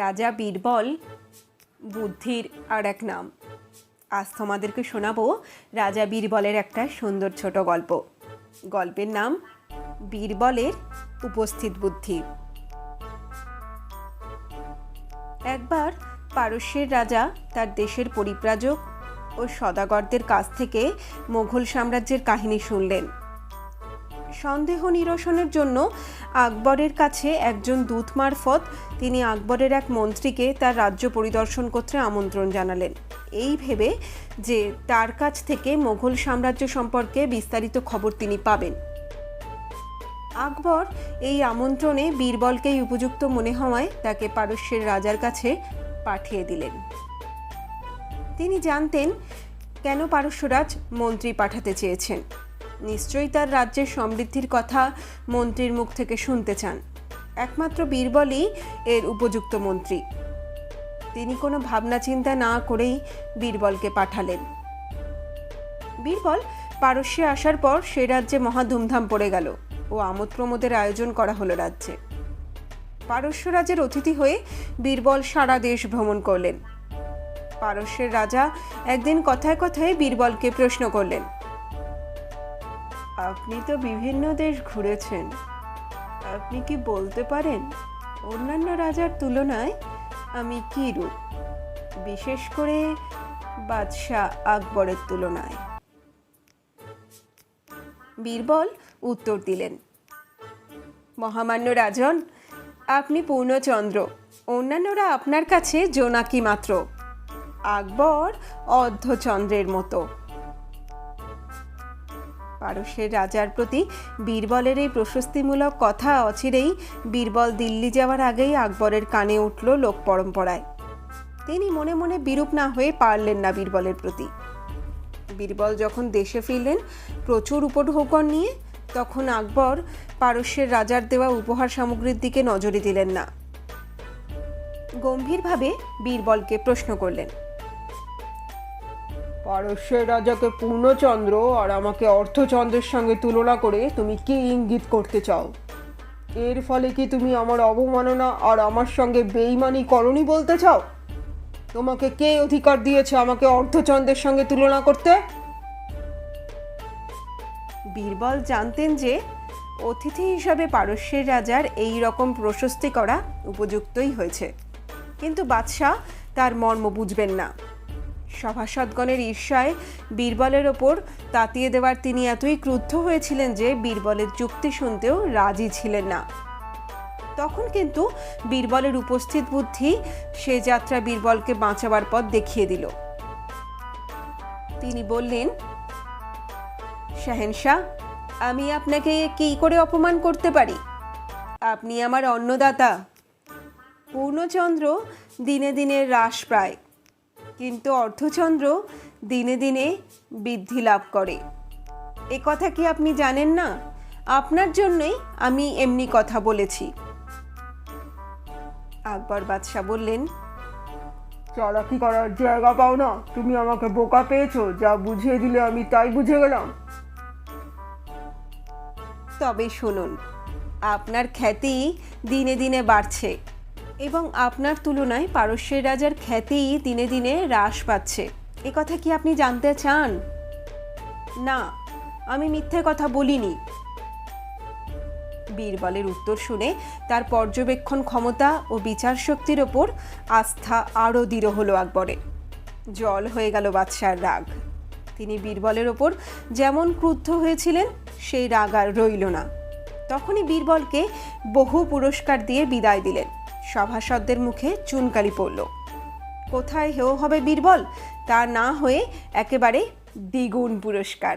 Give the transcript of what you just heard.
রাজা বীরবল বুদ্ধির আর এক নাম। আজ তোমাদেরকে শোনাবো রাজা বীরবলের একটা সুন্দর ছোট গল্প। গল্পের নাম বীরবলের উপস্থিত বুদ্ধি। একবার পারস্যের রাজা তার দেশের পরিব্রাজক ও সদাগরদের কাছ থেকে মোগল সাম্রাজ্যের কাহিনী শুনলেন। সন্দেহ নিরসনের জন্য আকবরের কাছে একজন দূত মারফত তিনি আকবরের এক মন্ত্রীকে তার রাজ্য পরিদর্শন করতে আমন্ত্রণ জানালেন, এই ভেবে যে তার কাছ থেকে মোগল সাম্রাজ্য সম্পর্কে বিস্তারিত খবর তিনি পাবেন। আকবর এই আমন্ত্রণে বীরবলকেই উপযুক্ত মনে হওয়ায় তাকে পারস্যের রাজার কাছে পাঠিয়ে দিলেন। তিনি জানতেন কেন পারস্যরাজ মন্ত্রী পাঠাতে চেয়েছেন। নিশ্চয়ই তার রাজ্যের সমৃদ্ধির কথা মন্ত্রীর মুখ থেকে শুনতে চান। একমাত্র বীরবলই এর উপযুক্ত মন্ত্রী। তিনি কোনো ভাবনা চিন্তা না করেই বীরবলকে পাঠালেন। বীরবল পারস্যে আসার পর সে রাজ্যে মহা ধুমধাম পড়ে গেল ও আমোদ প্রমোদের আয়োজন করা হলো রাজ্যে। পারস্য রাজের অতিথি হয়ে বীরবল সারা দেশ ভ্রমণ করলেন। পারস্যের রাজা একদিন কথায় কথায় বীরবলকে প্রশ্ন করলেন, আপনি তো বিভিন্ন দেশ ঘুরেছেন, আপনি কি বলতে পারেন অন্যান্য রাজার তুলনায় আমি কি রূপ, বিশেষ করে বাদশাহ আকবরের তুলনায়? বীরবল উত্তর দিলেন, মহামান্য রাজন, আপনি পূর্ণচন্দ্র, অন্যান্যরা আপনার কাছে জোনাকি মাত্র, আকবর অর্ধচন্দ্রের মতো। পারস্যের রাজার প্রতি বীরবলের এই প্রশস্তিমূলক কথা অচিরেই বীরবল দিল্লি যাওয়ার আগেই আকবরের কানে উঠল লোক পরম্পরায়। তিনি মনে মনে বিরূপ না হয়ে পারলেন না বীরবলের প্রতি। বীরবল যখন দেশে ফিরলেন প্রচুর উপঢৌকন নিয়ে, তখন আকবর পারস্যের রাজার দেওয়া উপহার সামগ্রীর দিকে নজরই দিলেন না। গম্ভীরভাবে বীরবলকে প্রশ্ন করলেন, পারস্যের রাজাকে পূর্ণচন্দ্র আর আমাকে অর্ধচন্দ্রের সঙ্গে তুলনা করে তুমি কি ইঙ্গিত করতে চাও? এর ফলে কি তুমি আমার অবমাননা আর আমার সঙ্গে বেইমানি করনি বলতে চাও? তোমাকে কে অধিকার দিয়েছে আমাকে অর্ধচন্দ্রের সঙ্গে তুলনা করতে? বীরবল জানতেন যে অতিথি হিসাবে পারস্যের রাজার এই রকম প্রশস্তি করা উপযুক্তই হয়েছে, কিন্তু বাদশাহ তার মর্ম বুঝবেন না। সভাসদগণের ঈর্ষায় বীরবলের ওপর তাতিয়ে দেওয়ার তিনি এতই ক্রুদ্ধ হয়েছিলেন যে বীরবলের যুক্তি শুনতেও রাজি ছিলেন না। তখন কিন্তু বীরবলের উপস্থিত বুদ্ধি সে যাত্রা বীরবলকে বাঁচাবার পথ দেখিয়ে দিল। তিনি বললেন, শাহেনশাহ, আমি আপনাকে কি করে অপমান করতে পারি? আপনি আমার অন্নদাতা। পূর্ণচন্দ্র দিনে দিনে হ্রাস পায়, কিন্তু অর্ধচন্দ্র দিনে দিনে বৃদ্ধি লাভ করে। এ কথা কি আপনি জানেন না? আপনার জন্যই আমি এমনি কথা বলেছি। আকবর বাদশাহ বললেন, চালাকি করার জায়গা পাও না, তুমি আমাকে বোকা পেয়েছো, যা বুঝিয়ে দিলে আমি তাই বুঝে গেলাম। তবে শুনুন, আপনার খ্যাতি দিনে দিনে বাড়ছে এবং আপনার তুলনায় পারস্যের রাজার খ্যাতি দিনে দিনে হ্রাস পাচ্ছে। এ কথা কি আপনি জানতে চান? না, আমি মিথ্যে কথা বলিনি। বীরবলের উত্তর শুনে তার পর্যবেক্ষণ ক্ষমতা ও বিচার শক্তির ওপর আস্থা আরও দৃঢ় হলো আকবরের। জল হয়ে গেল বাদশার রাগ। তিনি বীরবলের ওপর যেমন ক্রুদ্ধ হয়েছিলেন সেই রাগ আর রইল না। তখনই বীরবলকে বহু পুরস্কার দিয়ে বিদায় দিলেন। সভাসদদের মুখে চুনকালি পড়ল। কোথায় হেয় হবে বীরবল, তা না হয়ে একেবারে দ্বিগুণ পুরস্কার।